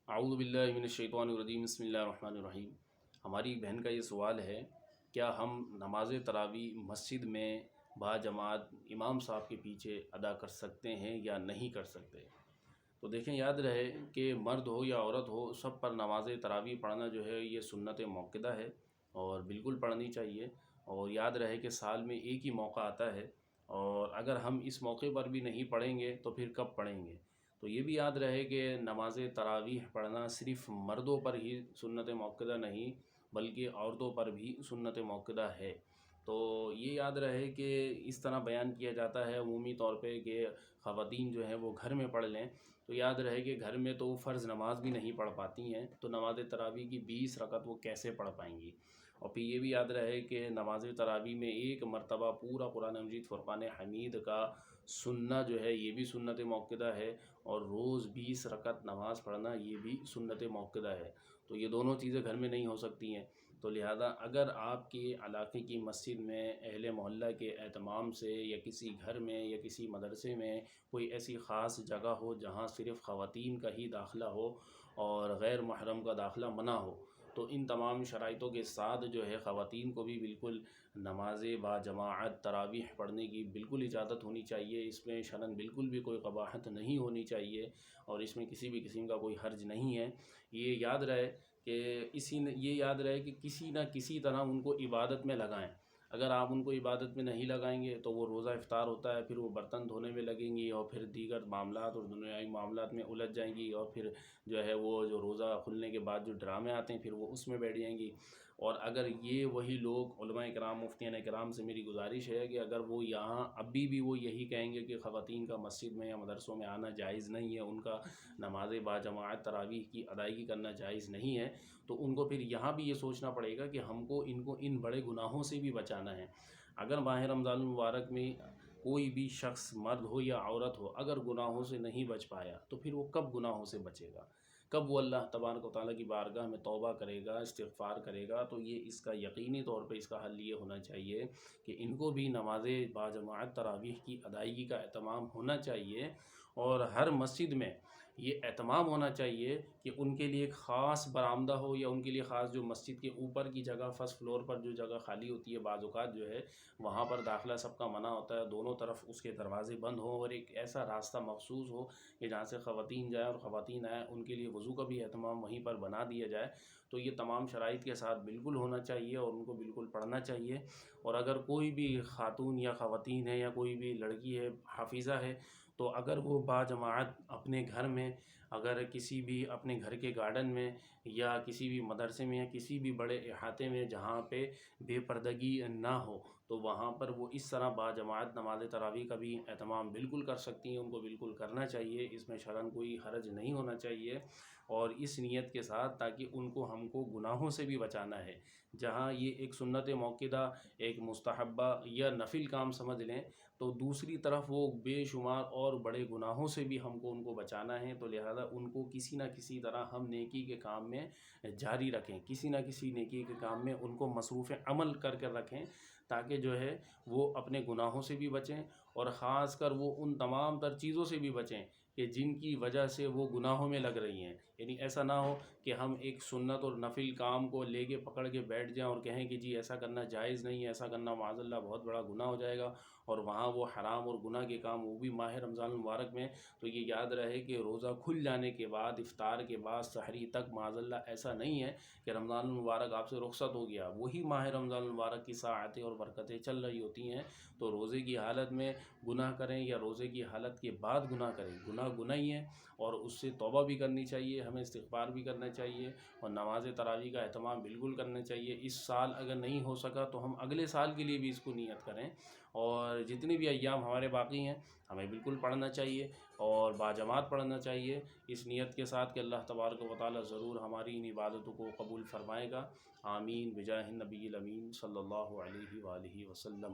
اعوذ باللہ من الشیطان الرجیم، بسم اللہ الرحمن الرحیم۔ ہماری بہن کا یہ سوال ہے، کیا ہم نماز تراویح مسجد میں با جماعت امام صاحب کے پیچھے ادا کر سکتے ہیں یا نہیں کر سکتے؟ تو دیکھیں، یاد رہے کہ مرد ہو یا عورت ہو، سب پر نماز تراویح پڑھنا جو ہے یہ سنت موقدہ ہے اور بالکل پڑھنی چاہیے۔ اور یاد رہے کہ سال میں ایک ہی موقع آتا ہے، اور اگر ہم اس موقع پر بھی نہیں پڑھیں گے تو پھر کب پڑھیں گے؟ تو یہ بھی یاد رہے کہ نماز تراویح پڑھنا صرف مردوں پر ہی سنت موقدہ نہیں بلکہ عورتوں پر بھی سنت موقدہ ہے۔ تو یہ یاد رہے کہ اس طرح بیان کیا جاتا ہے عمومی طور پہ کہ خواتین جو ہیں وہ گھر میں پڑھ لیں، تو یاد رہے کہ گھر میں تو وہ فرض نماز بھی نہیں پڑھ پاتی ہیں، تو نماز تراویح کی 20 رکعت وہ کیسے پڑھ پائیں گی؟ اور پھر یہ بھی یاد رہے کہ نماز تراویح میں ایک مرتبہ پورا قرآن مجید فرقان حمید کا سننا جو ہے یہ بھی سنت موقدہ ہے، اور روز 20 رکعت نماز پڑھنا یہ بھی سنت موقدہ ہے۔ تو یہ دونوں چیزیں گھر میں نہیں ہو سکتی ہیں، تو لہذا اگر آپ کے علاقے کی مسجد میں اہل محلہ کے اہتمام سے یا کسی گھر میں یا کسی مدرسے میں کوئی ایسی خاص جگہ ہو جہاں صرف خواتین کا ہی داخلہ ہو اور غیر محرم کا داخلہ منع ہو، تو ان تمام شرائطوں کے ساتھ جو ہے خواتین کو بھی بالکل نماز با جماعت تراویح پڑھنے کی بالکل اجازت ہونی چاہیے۔ اس میں شرعاً بالکل بھی کوئی قباحت نہیں ہونی چاہیے، اور اس میں کسی بھی قسم کا کوئی حرج نہیں ہے۔ یہ یاد رہے کہ یہ یاد رہے کہ کسی نہ کسی طرح ان کو عبادت میں لگائیں۔ اگر آپ ان کو عبادت میں نہیں لگائیں گے تو وہ روزہ افطار ہوتا ہے، پھر وہ برتن دھونے میں لگیں گی اور پھر دیگر معاملات اور دنیاوی معاملات میں الجھ جائیں گی، اور پھر جو ہے وہ جو روزہ کھلنے کے بعد جو ڈرامے آتے ہیں پھر وہ اس میں بیٹھ جائیں گی۔ اور اگر یہ وہی لوگ علماء کرام مفتیان کرام سے میری گزارش ہے کہ اگر وہ یہاں ابھی بھی وہ یہی کہیں گے کہ خواتین کا مسجد میں یا مدرسوں میں آنا جائز نہیں ہے، ان کا نماز با جماعت تراویح کی ادائیگی کرنا جائز نہیں ہے، تو ان کو پھر یہاں بھی یہ سوچنا پڑے گا کہ ہم کو ان بڑے گناہوں سے بھی بچانا ہے۔ اگر ماہ رمضان المبارک میں کوئی بھی شخص مرد ہو یا عورت ہو اگر گناہوں سے نہیں بچ پایا تو پھر وہ کب گناہوں سے بچے گا؟ کب وہ اللہ تبارک و تعالیٰ کی بارگاہ میں توبہ کرے گا، استغفار کرے گا؟ تو یہ اس کا یقینی طور پہ اس کا حل یہ ہونا چاہیے کہ ان کو بھی نماز با جماعت تراویح کی ادائیگی کا اہتمام ہونا چاہیے، اور ہر مسجد میں یہ اہتمام ہونا چاہیے کہ ان کے لیے ایک خاص برآمدہ ہو، یا ان کے لیے خاص جو مسجد کے اوپر کی جگہ فرسٹ فلور پر جو جگہ خالی ہوتی ہے بعض اوقات جو ہے وہاں پر داخلہ سب کا منع ہوتا ہے، دونوں طرف اس کے دروازے بند ہوں، اور ایک ایسا راستہ مخصوص ہو کہ جہاں سے خواتین جائیں اور خواتین آئیں، ان کے لیے وضو کا بھی اہتمام وہیں پر بنا دیا جائے۔ تو یہ تمام شرائط کے ساتھ بالکل ہونا چاہیے اور ان کو بالکل پڑھنا چاہیے۔ اور اگر کوئی بھی خاتون یا خواتین ہے یا کوئی بھی لڑکی ہے حافظہ ہے، تو اگر وہ با جماعت اپنے گھر میں، اگر کسی بھی اپنے گھر کے گارڈن میں یا کسی بھی مدرسے میں یا کسی بھی بڑے احاطے میں جہاں پہ بے پردگی نہ ہو، تو وہاں پر وہ اس طرح با جماعت نماز تراویح کا بھی اہتمام بالکل کر سکتی ہیں، ان کو بالکل کرنا چاہیے، اس میں شرعاً کوئی حرج نہیں ہونا چاہیے، اور اس نیت کے ساتھ تاکہ ان کو ہم کو گناہوں سے بھی بچانا ہے۔ جہاں یہ ایک سنت موقدہ، ایک مستحبہ یا نفل کام سمجھ لیں، تو دوسری طرف وہ بے شمار اور بڑے گناہوں سے بھی ہم کو ان کو بچانا ہے، تو لہذا ان کو کسی نہ کسی طرح ہم نیکی کے کام میں جاری رکھیں، کسی نہ کسی نیکی کے کام میں ان کو مصروف عمل کر کے رکھیں، تاکہ جو ہے وہ اپنے گناہوں سے بھی بچیں، اور خاص کر وہ ان تمام تر چیزوں سے بھی بچیں کہ جن کی وجہ سے وہ گناہوں میں لگ رہی ہیں۔ یعنی ایسا نہ ہو کہ ہم ایک سنت اور نفل کام کو لے کے پکڑ کے بیٹھ جائیں اور کہیں کہ جی ایسا کرنا جائز نہیں ہے، ایسا کرنا معاذ اللہ بہت بڑا گناہ ہو جائے گا، اور وہاں وہ حرام اور گناہ کے کام وہ بھی ماہ رمضان المبارک میں۔ تو یہ یاد رہے کہ روزہ کھل جانے کے بعد، افطار کے بعد سحری تک معاذ اللہ ایسا نہیں ہے کہ رمضان المبارک آپ سے رخصت ہو گیا، وہی ماہ رمضان المبارک کی ساعتیں اور برکتیں چل رہی ہوتی ہیں۔ تو روزے کی حالت میں گناہ کریں یا روزے کی حالت کے بعد گناہ کریں، گناہ ہی ہے، اور اس سے توبہ بھی کرنی چاہیے، ہمیں استغفار بھی کرنا چاہیے، اور نماز تراویح کا اہتمام بالکل کرنا چاہیے۔ اس سال اگر نہیں ہو سکا تو ہم اگلے سال کے لیے بھی اس کو نیت کریں، اور جتنے بھی ایام ہمارے باقی ہیں ہمیں بالکل پڑھنا چاہیے اور باجماعت پڑھنا چاہیے، اس نیت کے ساتھ کہ اللہ تبارک و تعالیٰ ضرور ہماری ان عبادتوں کو قبول فرمائے گا۔ آمین بجاہ النبی الامین صلی اللہ علیہ وآلہ وسلم۔